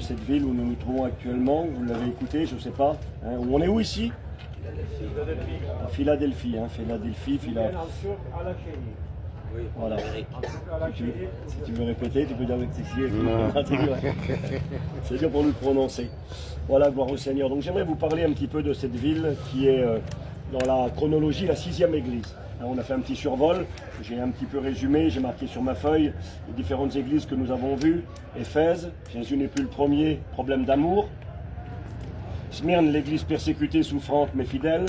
Cette ville où nous nous trouvons actuellement, vous l'avez écouté, je ne sais pas. Hein, on est où ici? À Philadelphie, hein, Philadelphie. Oui, Voilà. Si tu veux répéter, tu peux dire avec tes C'est dur pour nous de prononcer. Voilà, gloire au Seigneur. Donc j'aimerais vous parler un petit peu de cette ville qui est dans la chronologie la 6e église. Hein, on a fait un petit survol, j'ai un petit peu résumé, j'ai marqué sur ma feuille les différentes églises que nous avons vues. Éphèse, Jésus n'est plus le premier, problème d'amour. Smyrne, l'église persécutée, souffrante mais fidèle.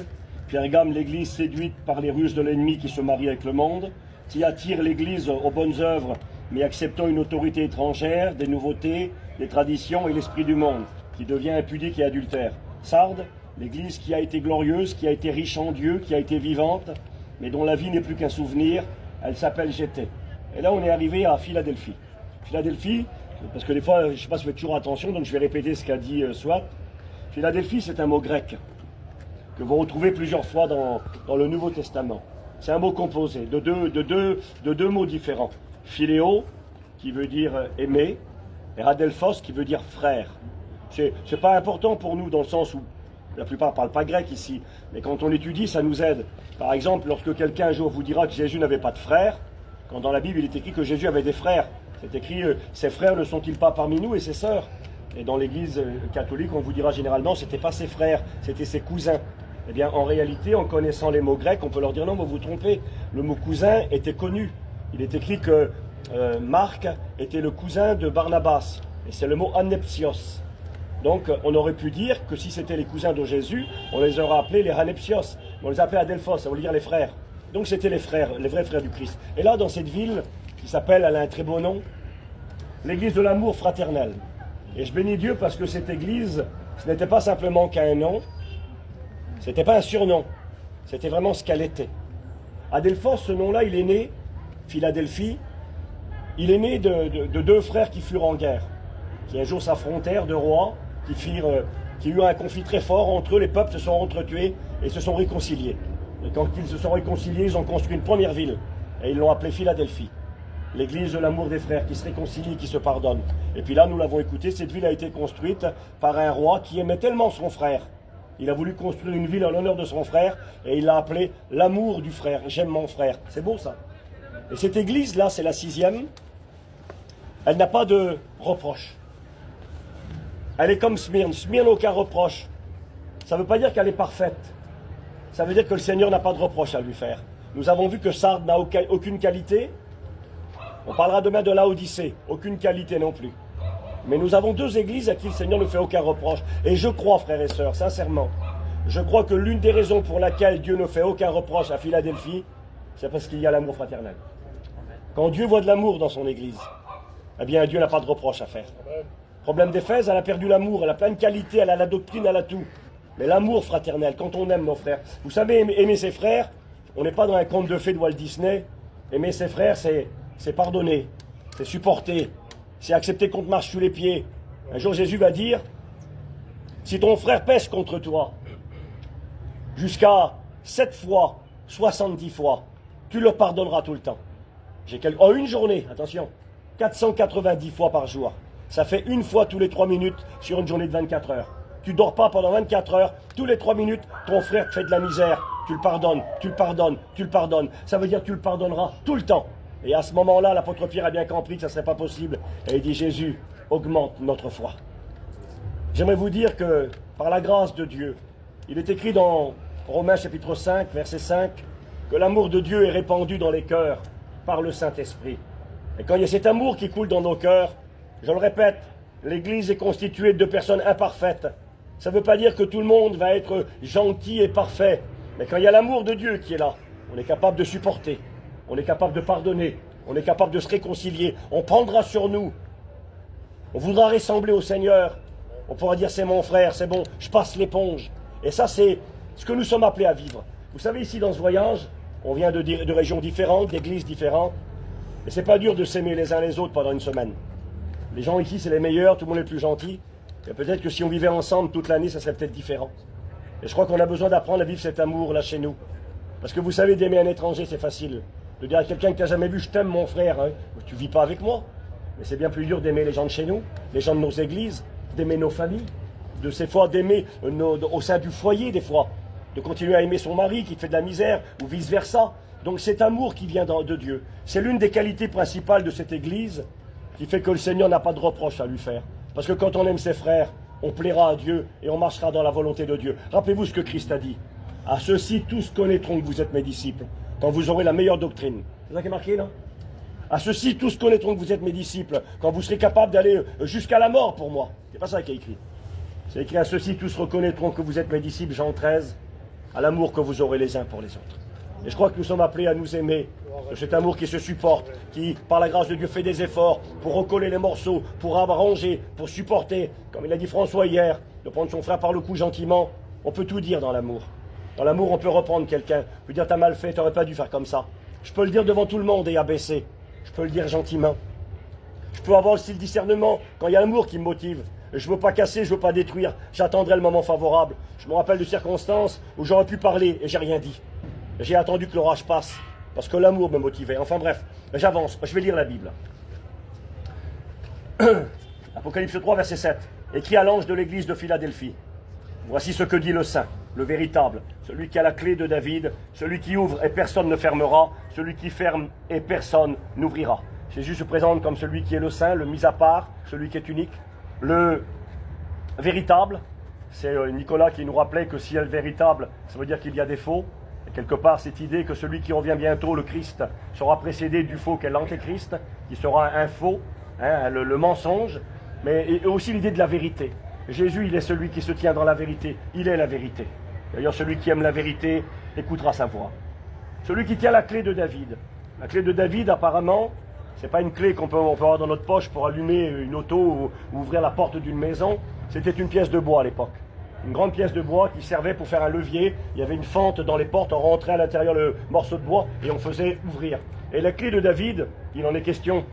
Pergame, l'église séduite par les ruses de l'ennemi qui se marie avec le monde. Thyatire, l'église aux bonnes œuvres mais acceptant une autorité étrangère, des nouveautés, des traditions et l'esprit du monde, qui devient impudique et adultère. Sardes, l'église qui a été glorieuse, qui a été riche en Dieu, qui a été vivante, mais dont la vie n'est plus qu'un souvenir, elle s'appelle J'étais. Et là on est arrivé à Philadelphie. Philadelphie, parce que des fois, je ne sais pas si vous faites toujours attention, donc je vais répéter ce qu'a dit Swat. Philadelphie, c'est un mot grec que vous retrouvez plusieurs fois dans le Nouveau Testament. C'est un mot composé de deux mots différents. Philéo, qui veut dire aimer, et Adelphos, qui veut dire frère. C'est pas important pour nous dans le sens où la plupart ne parlent pas grec ici, mais quand on étudie, ça nous aide. Par exemple, lorsque quelqu'un un jour vous dira que Jésus n'avait pas de frères, quand dans la Bible il est écrit que Jésus avait des frères, c'est écrit ses frères ne sont-ils pas parmi nous et ses sœurs? Et dans l'église catholique, on vous dira généralement c'était pas ses frères, c'était ses cousins. Eh bien, en réalité, en connaissant les mots grecs, on peut leur dire non, vous vous trompez. Le mot cousin était connu. Il est écrit que Marc était le cousin de Barnabas. Et c'est le mot anepsios. Donc, on aurait pu dire que si c'était les cousins de Jésus, on les aurait appelés les anepsios. On les appelait Adelphos, ça veut dire les frères. Donc, c'était les frères, les vrais frères du Christ. Et là, dans cette ville, qui s'appelle, elle a un très beau nom, l'église de l'amour fraternel. Et je bénis Dieu parce que cette église, ce n'était pas simplement qu'un nom, c'était pas un surnom, c'était vraiment ce qu'elle était. Adelphos, ce nom-là, il est né, Philadelphie, il est né de deux frères qui furent en guerre, qui un jour s'affrontèrent, deux rois, qui eurent un conflit très fort entre eux, les peuples se sont entretués et se sont réconciliés. Et quand ils se sont réconciliés, ils ont construit une première ville, et ils l'ont appelée Philadelphie. L'église de l'amour des frères qui se réconcilient, qui se pardonnent. Et puis là, nous l'avons écouté, cette ville a été construite par un roi qui aimait tellement son frère. Il a voulu construire une ville en l'honneur de son frère et il l'a appelée l'amour du frère. J'aime mon frère. C'est beau ça. Et cette église-là, c'est la 6e. Elle n'a pas de reproche. Elle est comme Smyrne. Smyrne, aucun reproche. Ça ne veut pas dire qu'elle est parfaite. Ça veut dire que le Seigneur n'a pas de reproche à lui faire. Nous avons vu que Sardes n'a aucune qualité. On parlera demain de Laodicée. Aucune qualité non plus. Mais nous avons deux églises à qui le Seigneur ne fait aucun reproche. Et je crois, frères et sœurs, sincèrement, je crois que l'une des raisons pour laquelle Dieu ne fait aucun reproche à Philadelphie, c'est parce qu'il y a l'amour fraternel. Quand Dieu voit de l'amour dans son église, eh bien Dieu n'a pas de reproche à faire. Problème d'Éphèse, elle a perdu l'amour, elle a plein de qualités, elle a la doctrine, elle a tout. Mais l'amour fraternel, quand on aime nos frères, vous savez, aimer ses frères, on n'est pas dans un conte de fées de Walt Disney. Aimer ses frères, c'est pardonner, c'est supporter. C'est accepter qu'on te marche sous les pieds. Un jour, Jésus va dire, si ton frère pêche contre toi, jusqu'à 7 fois, 70 fois, tu le pardonneras tout le temps. En une journée, attention, 490 fois par jour. Ça fait une fois tous les 3 minutes sur une journée de 24 heures. Tu dors pas pendant 24 heures, tous les 3 minutes, ton frère te fait de la misère. Tu le pardonnes, tu le pardonnes, tu le pardonnes. Ça veut dire que tu le pardonneras tout le temps. Et à ce moment-là, l'apôtre Pierre a bien compris que ça ne serait pas possible. Et il dit, Jésus, augmente notre foi. J'aimerais vous dire que, par la grâce de Dieu, il est écrit dans Romains chapitre 5, verset 5, que l'amour de Dieu est répandu dans les cœurs par le Saint-Esprit. Et quand il y a cet amour qui coule dans nos cœurs, je le répète, l'Église est constituée de personnes imparfaites. Ça ne veut pas dire que tout le monde va être gentil et parfait. Mais quand il y a l'amour de Dieu qui est là, on est capable de supporter. On est capable de pardonner, on est capable de se réconcilier, on prendra sur nous, on voudra ressembler au Seigneur, on pourra dire c'est mon frère, c'est bon, je passe l'éponge. Et ça c'est ce que nous sommes appelés à vivre. Vous savez ici dans ce voyage, on vient de régions différentes, d'églises différentes, et c'est pas dur de s'aimer les uns les autres pendant une semaine. Les gens ici c'est les meilleurs, tout le monde est le plus gentil, et peut-être que si on vivait ensemble toute l'année, ça serait peut-être différent. Et je crois qu'on a besoin d'apprendre à vivre cet amour là chez nous. Parce que vous savez, d'aimer un étranger c'est facile. De dire à quelqu'un que tu n'as jamais vu, je t'aime mon frère, hein. Tu vis pas avec moi. Mais c'est bien plus dur d'aimer les gens de chez nous, les gens de nos églises, d'aimer nos familles, de ces fois d'aimer au sein du foyer des fois, de continuer à aimer son mari qui te fait de la misère ou vice-versa. Donc cet amour qui vient de Dieu, c'est l'une des qualités principales de cette église qui fait que le Seigneur n'a pas de reproche à lui faire. Parce que quand on aime ses frères, on plaira à Dieu et on marchera dans la volonté de Dieu. Rappelez-vous ce que Christ a dit. À ceux-ci, tous connaîtront que vous êtes mes disciples, quand vous aurez la meilleure doctrine. C'est ça qui est marqué là? À ceux-ci, tous connaîtront que vous êtes mes disciples, quand vous serez capables d'aller jusqu'à la mort pour moi. C'est pas ça qui est écrit. C'est écrit à ceux-ci, tous reconnaîtront que vous êtes mes disciples, Jean 13, à l'amour que vous aurez les uns pour les autres. Et je crois que nous sommes appelés à nous aimer, de cet amour qui se supporte, qui, par la grâce de Dieu, fait des efforts pour recoller les morceaux, pour arranger, pour supporter, comme il a dit François hier, de prendre son frère par le cou gentiment. On peut tout dire dans l'amour. Dans l'amour, on peut reprendre quelqu'un, on peut dire t'as mal fait, t'aurais pas dû faire comme ça. Je peux le dire devant tout le monde et abaisser. Je peux le dire gentiment. Je peux avoir aussi le discernement quand il y a l'amour qui me motive. Je ne veux pas casser, je ne veux pas détruire. J'attendrai le moment favorable. Je me rappelle de circonstances où j'aurais pu parler et j'ai rien dit. J'ai attendu que l'orage passe parce que l'amour me motivait. Enfin bref, j'avance. Je vais lire la Bible. Apocalypse 3, verset 7. Écrit à l'ange de l'église de Philadelphie. Voici ce que dit le Saint, le véritable, celui qui a la clé de David, celui qui ouvre et personne ne fermera, celui qui ferme et personne n'ouvrira. Jésus se présente comme celui qui est le Saint, le mis à part, celui qui est unique. Le véritable, c'est Nicolas qui nous rappelait que si elle est véritable, ça veut dire qu'il y a des faux. Et quelque part, cette idée que celui qui revient bientôt, le Christ, sera précédé du faux qu'est l'antéchrist, qui sera un faux, hein, le mensonge, mais et aussi l'idée de la vérité. Jésus, il est celui qui se tient dans la vérité. Il est la vérité. D'ailleurs, celui qui aime la vérité écoutera sa voix. Celui qui tient la clé de David. La clé de David, apparemment, c'est pas une clé qu'on peut avoir dans notre poche pour allumer une auto ou ouvrir la porte d'une maison. C'était une pièce de bois à l'époque. Une grande pièce de bois qui servait pour faire un levier. Il y avait une fente dans les portes, on rentrait à l'intérieur le morceau de bois et on faisait ouvrir. Et la clé de David, il en est question